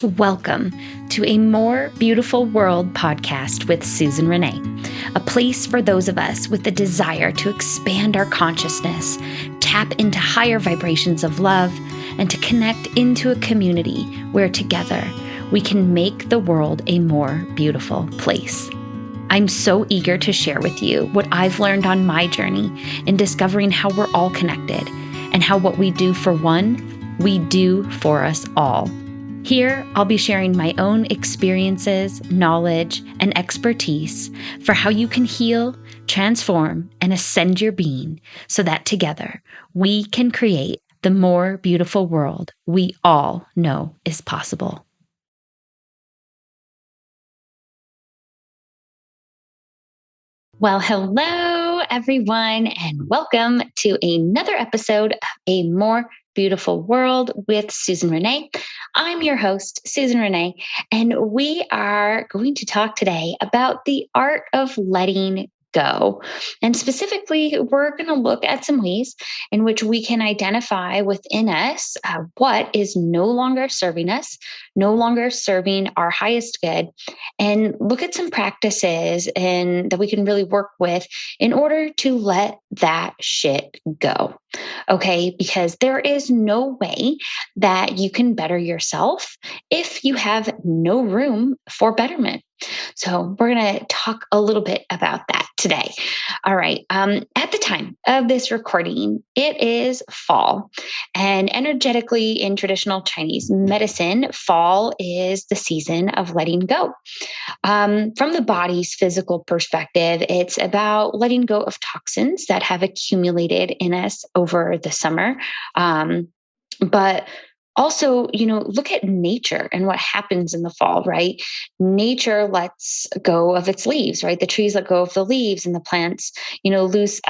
Welcome to a More Beautiful World podcast with Susyn Renee, a place for those of us with the desire to expand our consciousness, tap into higher vibrations of love, and to connect into a community where together we can make the world a more beautiful place. I'm so eager to share with you what I've learned on my journey in discovering how we're all connected and how what we do for one, we do for us all. Here, I'll be sharing my own experiences, knowledge, and expertise for how you can heal, transform, and ascend your being so that together we can create the more beautiful world we all know is possible. Well, hello, everyone, and welcome to another episode of A More Beautiful World with Susyn Renee. I'm your host, Susyn Renee, and we are going to talk today about the art of letting go. And specifically, we're going to look at some ways in which we can identify within us what is no longer serving us, no longer serving our highest good, and look at some practices and that we can really work with in order to let that shit go. Okay, because there is no way that you can better yourself if you have no room for betterment. So, we're going to talk a little bit about that today. All right. At the time of this recording, it is fall. And energetically, in traditional Chinese medicine, fall is the season of letting go. From the body's physical perspective, it's about letting go of toxins that have accumulated in us over the summer. But also, look at nature and what happens in the fall, right? Nature lets go of its leaves, right? The trees let go of the leaves, and the plants, lose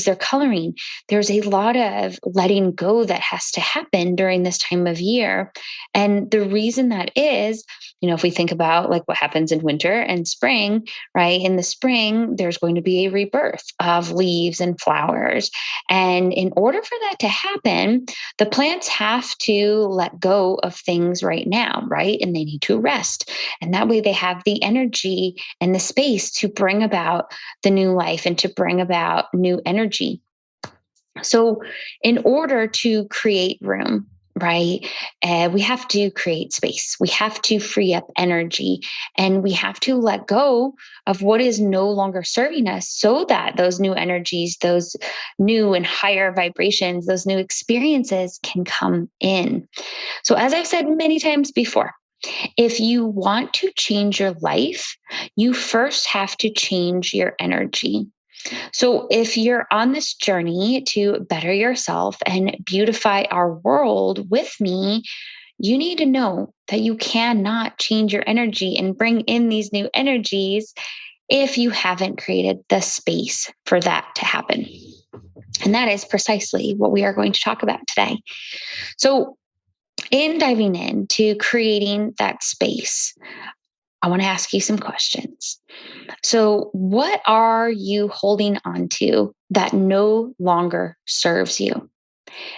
their coloring. There's a lot of letting go that has to happen during this time of year, and the reason that is, if we think about like what happens in winter and spring, right? In the spring, there's going to be a rebirth of leaves and flowers, and in order for that to happen, the plants have to let go of things right now, right? And they need to rest. And that way they have the energy and the space to bring about the new life and to bring about new energy. So, in order to create room, right, we have to create space. We have to free up energy, and we have to let go of what is no longer serving us so that those new energies, those new and higher vibrations, those new experiences can come in. So, as I've said many times before, if you want to change your life, you first have to change your energy. So, if you're on this journey to better yourself and beautify our world with me, you need to know that you cannot change your energy and bring in these new energies if you haven't created the space for that to happen. And that is precisely what we are going to talk about today. So, in diving into creating that space, I want to ask you some questions. So, what are you holding on to that no longer serves you?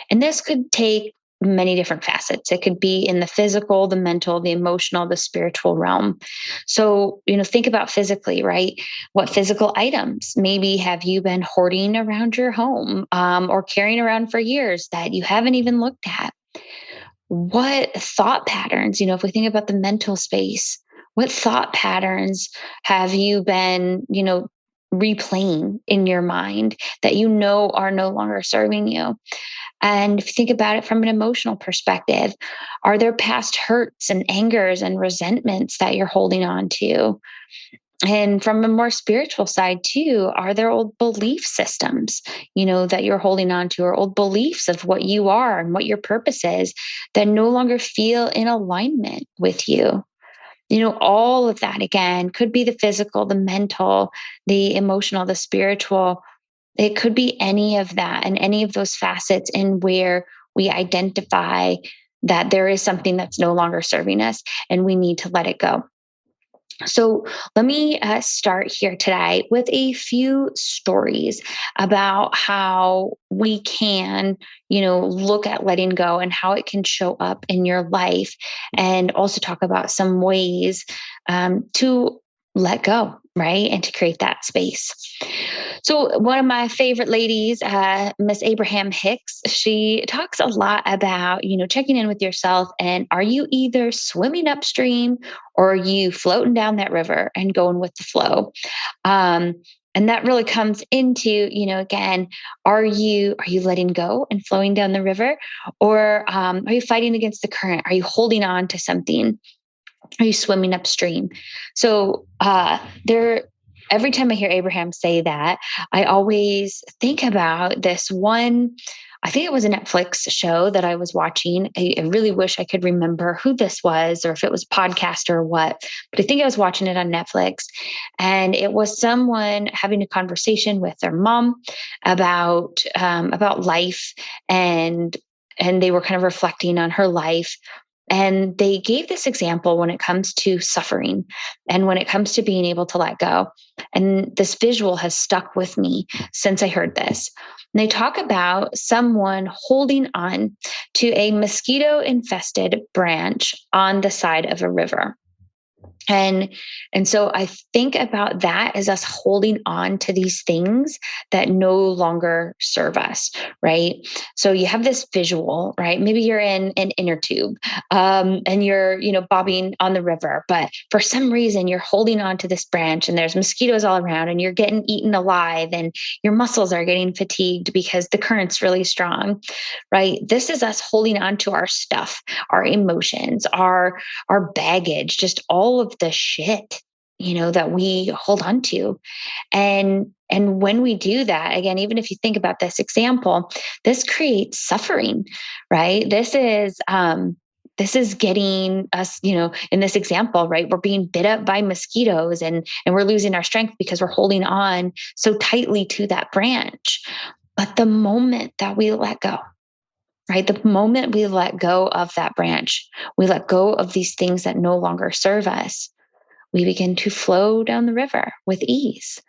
And this could take many different facets. It could be in the physical, the mental, the emotional, the spiritual realm. So, think about physically, right? What physical items maybe have you been hoarding around your home or carrying around for years that you haven't even looked at? What thought patterns, if we think about the mental space, what thought patterns have you been, replaying in your mind that are no longer serving you? And if you think about it from an emotional perspective, are there past hurts and angers and resentments that you're holding on to? And from a more spiritual side too, are there old belief systems, that you're holding on to, or old beliefs of what you are and what your purpose is that no longer feel in alignment with you? All of that again could be the physical, the mental, the emotional, the spiritual. It could be any of that and any of those facets in where we identify that there is something that's no longer serving us and we need to let it go. So let me start here today with a few stories about how we can, look at letting go and how it can show up in your life, and also talk about some ways to let go, right? And to create that space. So, one of my favorite ladies, Miss Abraham Hicks, she talks a lot about, checking in with yourself, and are you either swimming upstream or are you floating down that river and going with the flow? Um, and that really comes into, again, are you letting go and flowing down the river, or are you fighting against the current? Are you holding on to something? Are you swimming upstream? So there, every time I hear Abraham say that, I always think about this one. I think it was a Netflix show that I was watching. I really wish I could remember who this was or if it was a podcast or what, but I think I was watching it on Netflix. And it was someone having a conversation with their mom about life, and they were kind of reflecting on her life, and they gave this example when it comes to suffering and when it comes to being able to let go. And this visual has stuck with me since I heard this. And they talk about someone holding on to a mosquito infested branch on the side of a river. And so I think about that as us holding on to these things that no longer serve us, right? So you have this visual, right? Maybe you're in an inner tube, and you're, bobbing on the river, but for some reason you're holding on to this branch and there's mosquitoes all around and you're getting eaten alive and your muscles are getting fatigued because the current's really strong, right? This is us holding on to our stuff, our emotions, our baggage, just all of the shit, that we hold on to. And when we do that, again, even if you think about this example, this creates suffering, right? This is getting us, in this example, right? We're being bit up by mosquitoes, and we're losing our strength because we're holding on so tightly to that branch. But the moment that we let go, right? The moment we let go of that branch, we let go of these things that no longer serve us, we begin to flow down the river with ease,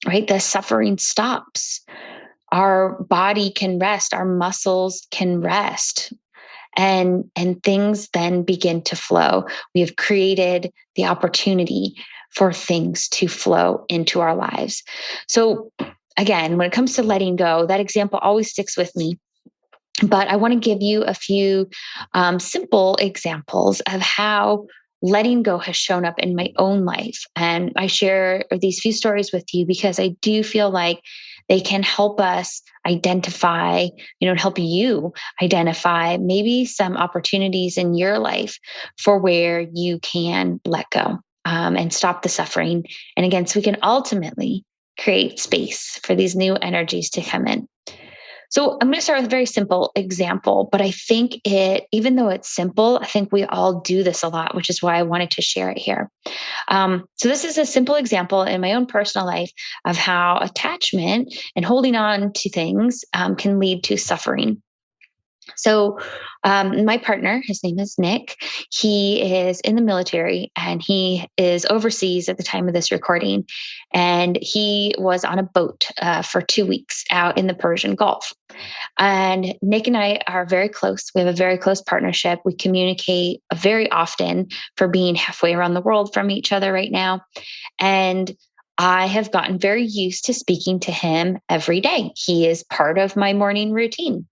right? The suffering stops. Our body can rest, our muscles can rest, and things then begin to flow. We have created the opportunity for things to flow into our lives. So again, when it comes to letting go, that example always sticks with me. But I want to give you a few simple examples of how letting go has shown up in my own life. And I share these few stories with you because I do feel like they can help us identify, and help you identify maybe some opportunities in your life for where you can let go, and stop the suffering. And again, so we can ultimately create space for these new energies to come in. So I'm going to start with a very simple example, but I think even though it's simple, I think we all do this a lot, which is why I wanted to share it here. So this is a simple example in my own personal life of how attachment and holding on to things can lead to suffering. So, my partner, his name is Nick. He is in the military and he is overseas at the time of this recording. And he was on a boat for 2 weeks out in the Persian Gulf. And Nick and I are very close. We have a very close partnership. We communicate very often for being halfway around the world from each other right now. And I have gotten very used to speaking to him every day. He is part of my morning routine.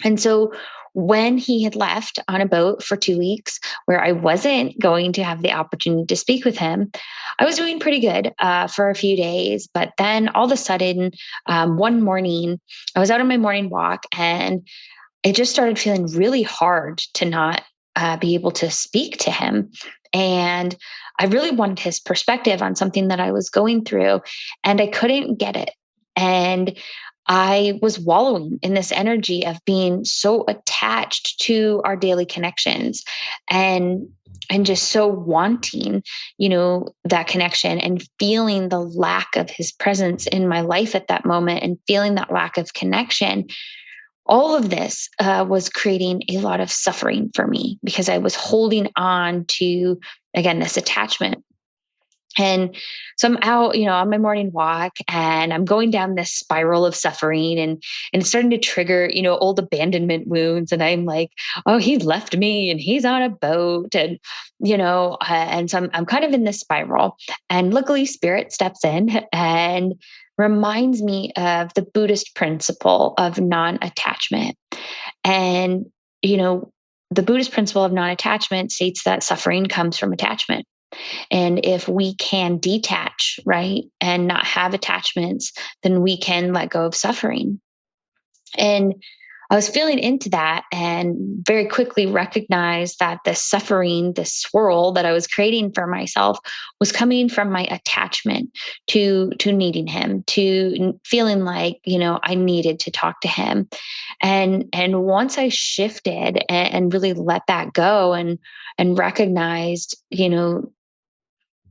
And so when he had left on a boat for 2 weeks, where I wasn't going to have the opportunity to speak with him, I was doing pretty good for a few days. But then all of a sudden, one morning, I was out on my morning walk and it just started feeling really hard to not be able to speak to him. And I really wanted his perspective on something that I was going through, and I couldn't get it. And I was wallowing in this energy of being so attached to our daily connections, and just so wanting, that connection, and feeling the lack of his presence in my life at that moment, and feeling that lack of connection. All of this was creating a lot of suffering for me because I was holding on to, again, this attachment. And so I'm out, on my morning walk, and I'm going down this spiral of suffering, and it's starting to trigger, old abandonment wounds. And I'm like, oh, he left me and he's on a boat. And so I'm kind of in this spiral. And luckily spirit steps in and reminds me of the Buddhist principle of non-attachment. And, you know, the Buddhist principle of non-attachment states that suffering comes from attachment. And if we can detach, right, and not have attachments, then we can let go of suffering. And I was feeling into that and very quickly recognized that the suffering, the swirl that I was creating for myself was coming from my attachment to needing him, to feeling like, I needed to talk to him. And once I shifted and really let that go and recognized,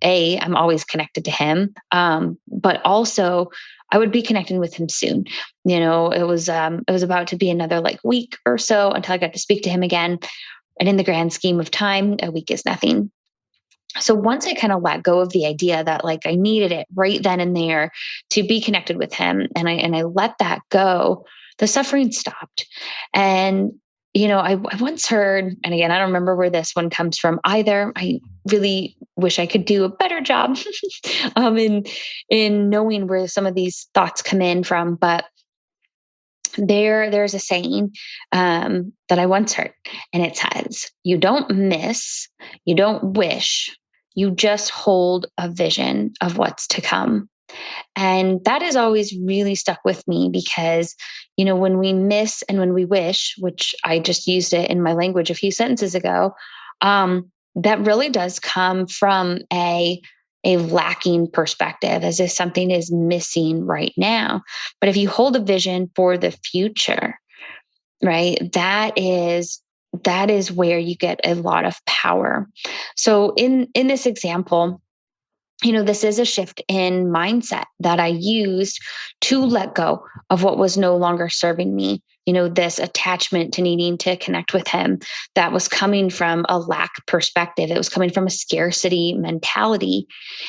I'm always connected to him, but also I would be connecting with him soon. It was about to be another like week or so until I got to speak to him again. And in the grand scheme of time, a week is nothing. So once I kind of let go of the idea that like I needed it right then and there to be connected with him, and I let that go, the suffering stopped. And I once heard, and again, I don't remember where this one comes from either. I really wish I could do a better job in knowing where some of these thoughts come in from. But there's a saying that I once heard, and it says, "You don't miss, you don't wish, you just hold a vision of what's to come." And that has always really stuck with me because, when we miss and when we wish, which I just used it in my language a few sentences ago, that really does come from a lacking perspective, as if something is missing right now. But if you hold a vision for the future, right, that is where you get a lot of power. So in this example, this is a shift in mindset that I used to let go of what was no longer serving me. This attachment to needing to connect with him that was coming from a lack perspective. It was coming from a scarcity mentality.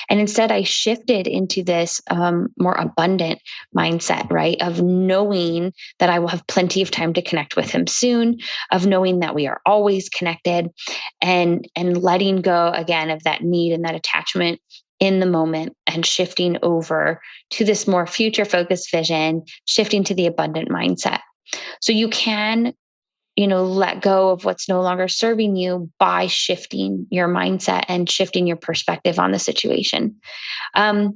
And instead, I shifted into this more abundant mindset, right? Of knowing that I will have plenty of time to connect with him soon, of knowing that we are always connected, and letting go again of that need and that attachment in the moment, and shifting over to this more future focused vision, shifting to the abundant mindset. So you can, let go of what's no longer serving you by shifting your mindset and shifting your perspective on the situation. So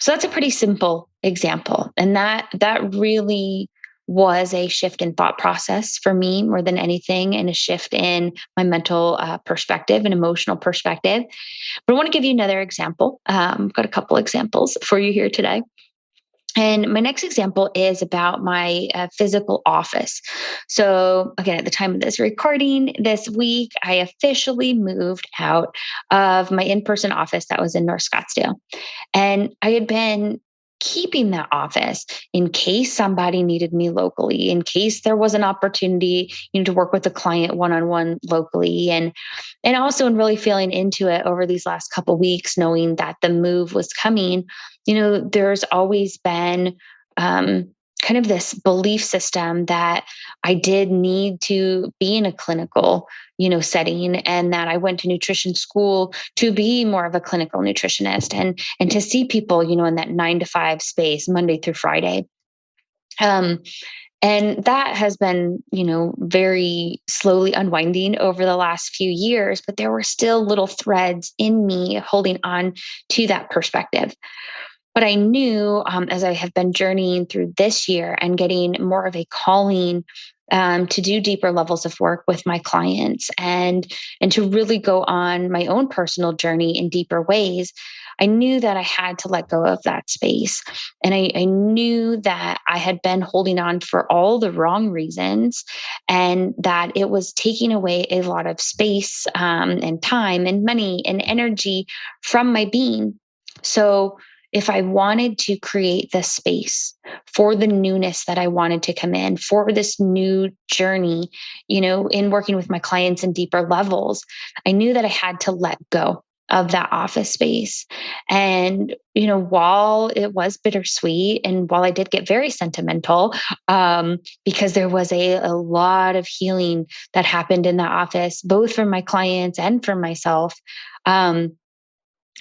that's a pretty simple example. And that really was a shift in thought process for me more than anything, and a shift in my mental perspective and emotional perspective. But I want to give you another example. I've got a couple examples for you here today. And my next example is about my physical office. So, again, at the time of this recording this week, I officially moved out of my in person office that was in North Scottsdale. And I had been keeping that office in case somebody needed me locally, in case there was an opportunity, to work with a client one on one locally. And also in really feeling into it over these last couple of weeks, knowing that the move was coming, there's always been kind of this belief system that I did need to be in a clinical, setting, and that I went to nutrition school to be more of a clinical nutritionist, and to see people, in that 9 to 5 space, Monday through Friday. Um, and that has been, very slowly unwinding over the last few years, but there were still little threads in me holding on to that perspective. But I knew, as I have been journeying through this year and getting more of a calling to do deeper levels of work with my clients, and to really go on my own personal journey in deeper ways, I knew that I had to let go of that space. And I knew that I had been holding on for all the wrong reasons, and that it was taking away a lot of space, and time and money and energy from my being. So if I wanted to create the space for the newness that I wanted to come in, for this new journey, in working with my clients in deeper levels, I knew that I had to let go. of that office space. And, while it was bittersweet and while I did get very sentimental, because there was a lot of healing that happened in that office, both for my clients and for myself. Um,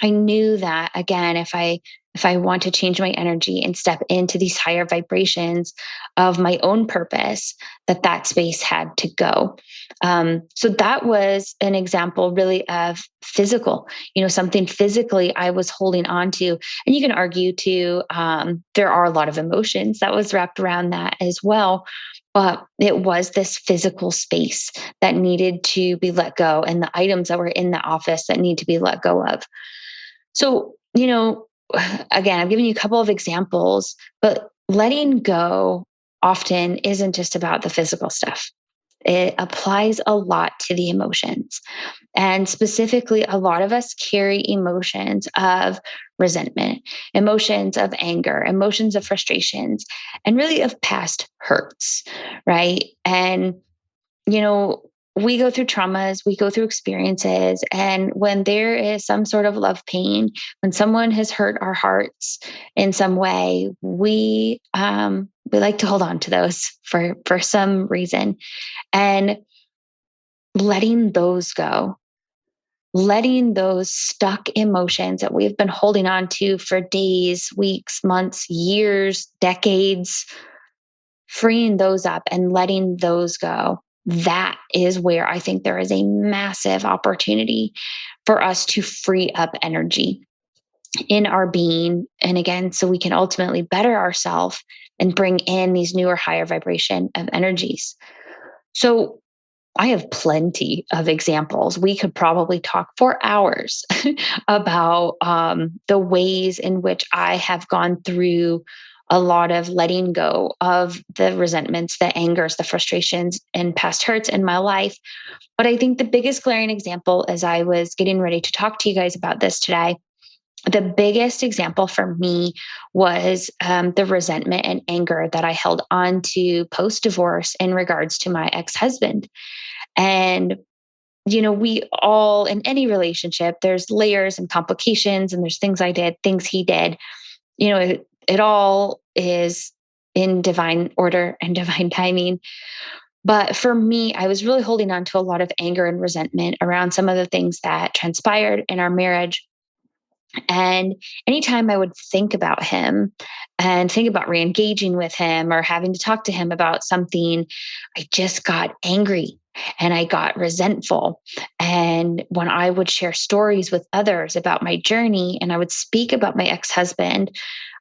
I knew that again, if I want to change my energy and step into these higher vibrations of my own purpose, that space had to go. So that was an example really of physical, something physically I was holding on to. And you can argue too, there are a lot of emotions that was wrapped around that as well. But it was this physical space that needed to be let go, and the items that were in the office that need to be let go of. So, again, I've given you a couple of examples, but letting go often isn't just about the physical stuff. It applies a lot to the emotions. And specifically, a lot of us carry emotions of resentment, emotions of anger, emotions of frustrations, and really of past hurts, right? And you know, we go through traumas, we go through experiences. And when there is some sort of love pain, when someone has hurt our hearts in some way, we like to hold on to those for some reason. And letting those go, letting those stuck emotions that we've been holding on to for days, weeks, months, years, decades, freeing those up and letting those go, that is where I think there is a massive opportunity for us to free up energy in our being. And again, so we can ultimately better ourselves and bring in these newer, higher vibration of energies. So I have plenty of examples. We could probably talk for hours about the ways in which I have gone through a lot of letting go of the resentments, the angers, the frustrations, and past hurts in my life. But I think the biggest glaring example, as I was getting ready to talk to you guys about this today, the biggest example for me was the resentment and anger that I held on to post divorce in regards to my ex husband. And, we all, in any relationship, there's layers and complications, and there's things I did, things he did. It all is in divine order and divine timing. But for me, I was really holding on to a lot of anger and resentment around some of the things that transpired in our marriage. And anytime I would think about him and think about re-engaging with him or having to talk to him about something, I just got angry and I got resentful. And when I would share stories with others about my journey and I would speak about my ex-husband,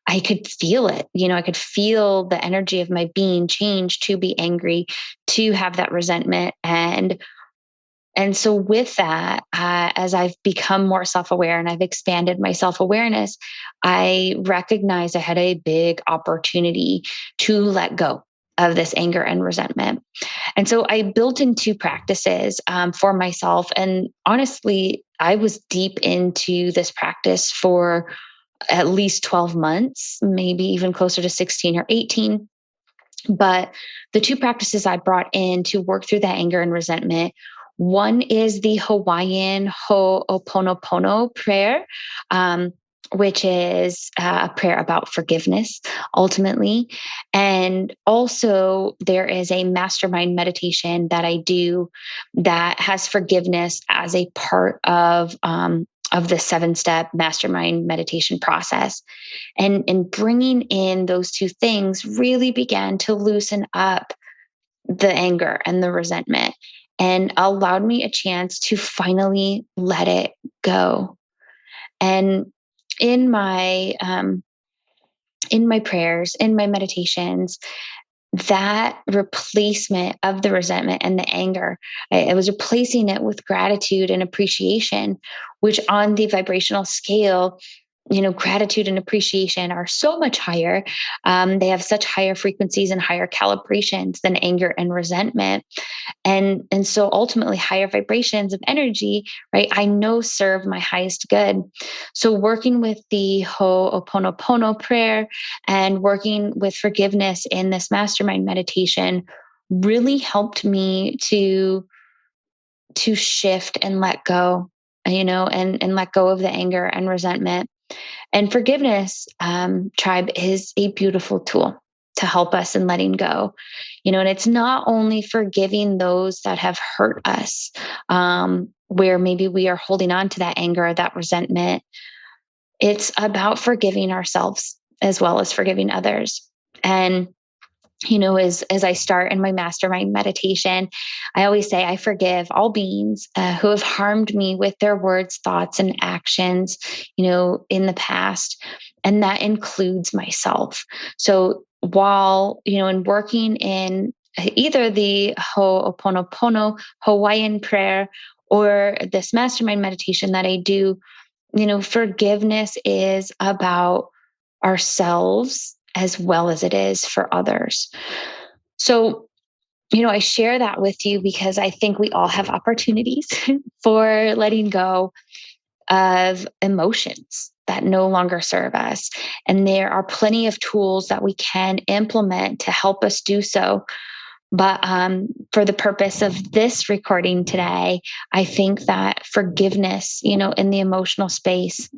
I could feel it. I could feel the energy of my being change to be angry, to have that resentment. And so, with that, as I've become more self aware and I've expanded my self awareness, I recognized I had a big opportunity to let go of this anger and resentment. And so, I built in two practices for myself. And honestly, I was deep into this practice for at least 12 months, maybe even closer to 16 or 18. But the two practices I brought in to work through that anger and resentment, one is the Hawaiian Ho'oponopono prayer, which is a prayer about forgiveness, ultimately. And also, there is a mastermind meditation that I do that has forgiveness as a part of the 7-step mastermind meditation process. And bringing in those two things really began to loosen up the anger and the resentment and allowed me a chance to finally let it go. And in my in my prayers, in my meditations, that replacement of the resentment and the anger, I was replacing it with gratitude and appreciation, which on the vibrational scale, gratitude and appreciation are so much higher. They have such higher frequencies and higher calibrations than anger and resentment. And so ultimately higher vibrations of energy, right, I know serve my highest good. So working with the Ho'oponopono prayer and working with forgiveness in this mastermind meditation really helped me to shift and let go and let go of the anger and resentment. And forgiveness, tribe, is a beautiful tool to help us in letting go. And it's not only forgiving those that have hurt us, where maybe we are holding on to that anger or that resentment. It's about forgiving ourselves as well as forgiving others. And as I start in my mastermind meditation, I always say I forgive all beings who have harmed me with their words, thoughts, and actions, in the past, and that includes myself. So while in working in either the Ho'oponopono Hawaiian prayer or this mastermind meditation that I do, forgiveness is about ourselves as well as it is for others. So, I share that with you because I think we all have opportunities for letting go of emotions that no longer serve us. And there are plenty of tools that we can implement to help us do so. But for the purpose of this recording today, I think that forgiveness, in the emotional space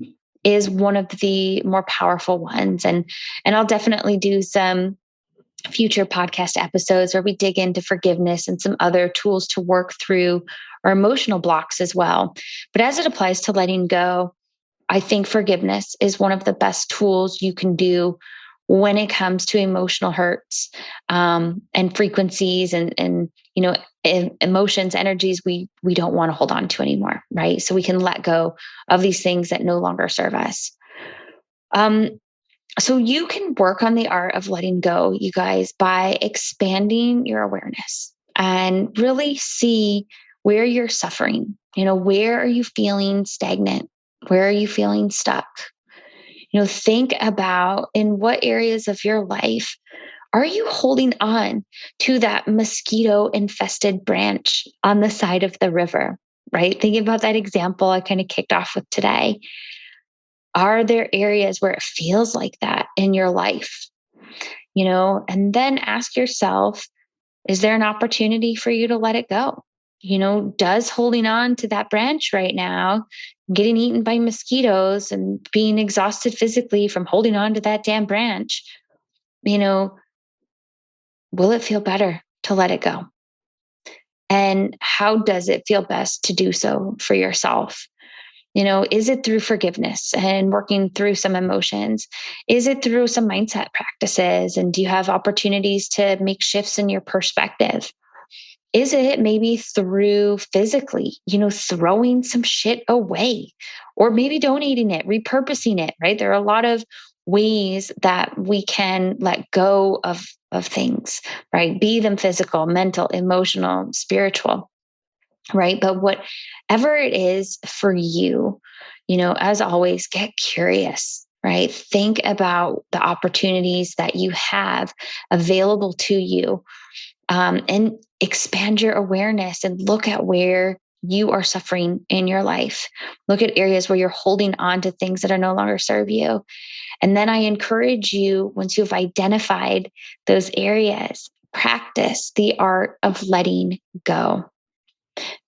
is one of the more powerful ones. And I'll definitely do some future podcast episodes where we dig into forgiveness and some other tools to work through our emotional blocks as well. But as it applies to letting go, I think forgiveness is one of the best tools you can do when it comes to emotional hurts, and frequencies and emotions, energies we don't want to hold on to anymore, right? So we can let go of these things that no longer serve us. Um, so you can work on the art of letting go, you guys, by expanding your awareness and really see where you're suffering. Where are you feeling stagnant? Where are you feeling stuck? Think about in what areas of your life are you holding on to that mosquito infested branch on the side of the river, right? Thinking about that example I kind of kicked off with today. Are there areas where it feels like that in your life? And then ask yourself, is there an opportunity for you to let it go? Does holding on to that branch right now, getting eaten by mosquitoes and being exhausted physically from holding on to that damn branch, you know, will it feel better to let it go? And how does it feel best to do so for yourself? Is it through forgiveness and working through some emotions? Is it through some mindset practices? And do you have opportunities to make shifts in your perspective? Is it maybe through physically, throwing some shit away or maybe donating it, repurposing it, right? There are a lot of ways that we can let go of things, right? Be them physical, mental, emotional, spiritual, right? But whatever it is for you, as always, get curious, right? Think about the opportunities that you have available to you, and expand your awareness and look at where you are suffering in your life. Look at areas where you're holding on to things that are no longer serve you. And then I encourage you, once you've identified those areas, practice the art of letting go.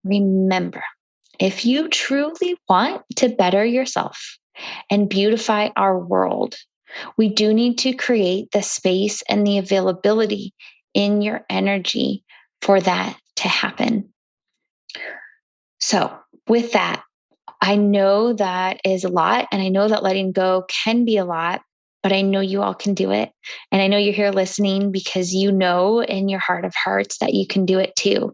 Remember, if you truly want to better yourself and beautify our world, we do need to create the space and the availability in your energy for that to happen. So, with that, I know that is a lot, and I know that letting go can be a lot, but I know you all can do it. And I know you're here listening because you know in your heart of hearts that you can do it too.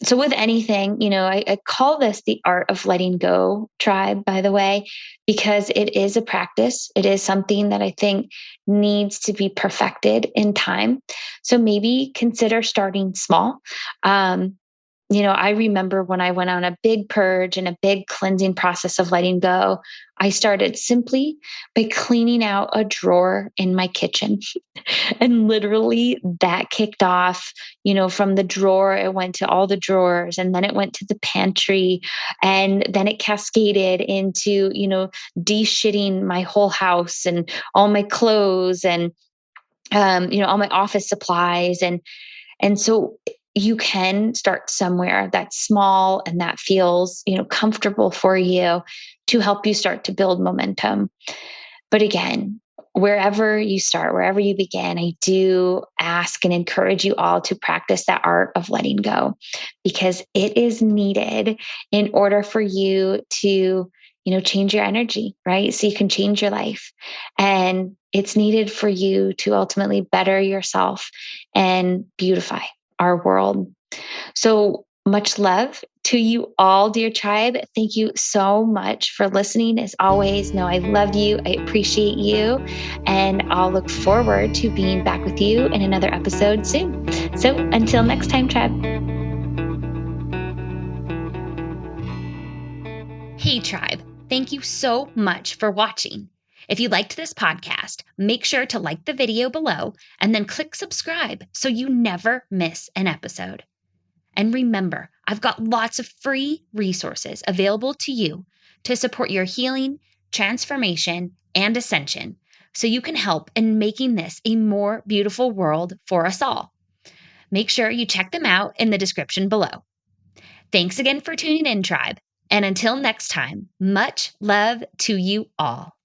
So with anything, I call this the art of letting go, tribe, by the way, because it is a practice. It is something that I think needs to be perfected in time. So maybe consider starting small. I remember when I went on a big purge and a big cleansing process of letting go, I started simply by cleaning out a drawer in my kitchen. And literally that kicked off, from the drawer, it went to all the drawers, and then it went to the pantry, and then it cascaded into, de-shitting my whole house and all my clothes and, all my office supplies. And so, you can start somewhere that's small and that feels, comfortable for you to help you start to build momentum. But again, wherever you start, wherever you begin, I do ask and encourage you all to practice that art of letting go because it is needed in order for you to, change your energy, right? So you can change your life. And it's needed for you to ultimately better yourself and beautify our world. So much love to you all, dear tribe. Thank you so much for listening. As always, know I love you. I appreciate you. And I'll look forward to being back with you in another episode soon. So until next time, tribe. Hey, tribe. Thank you so much for watching. If you liked this podcast, make sure to like the video below and then click subscribe so you never miss an episode. And remember, I've got lots of free resources available to you to support your healing, transformation, and ascension so you can help in making this a more beautiful world for us all. Make sure you check them out in the description below. Thanks again for tuning in, tribe. And until next time, much love to you all.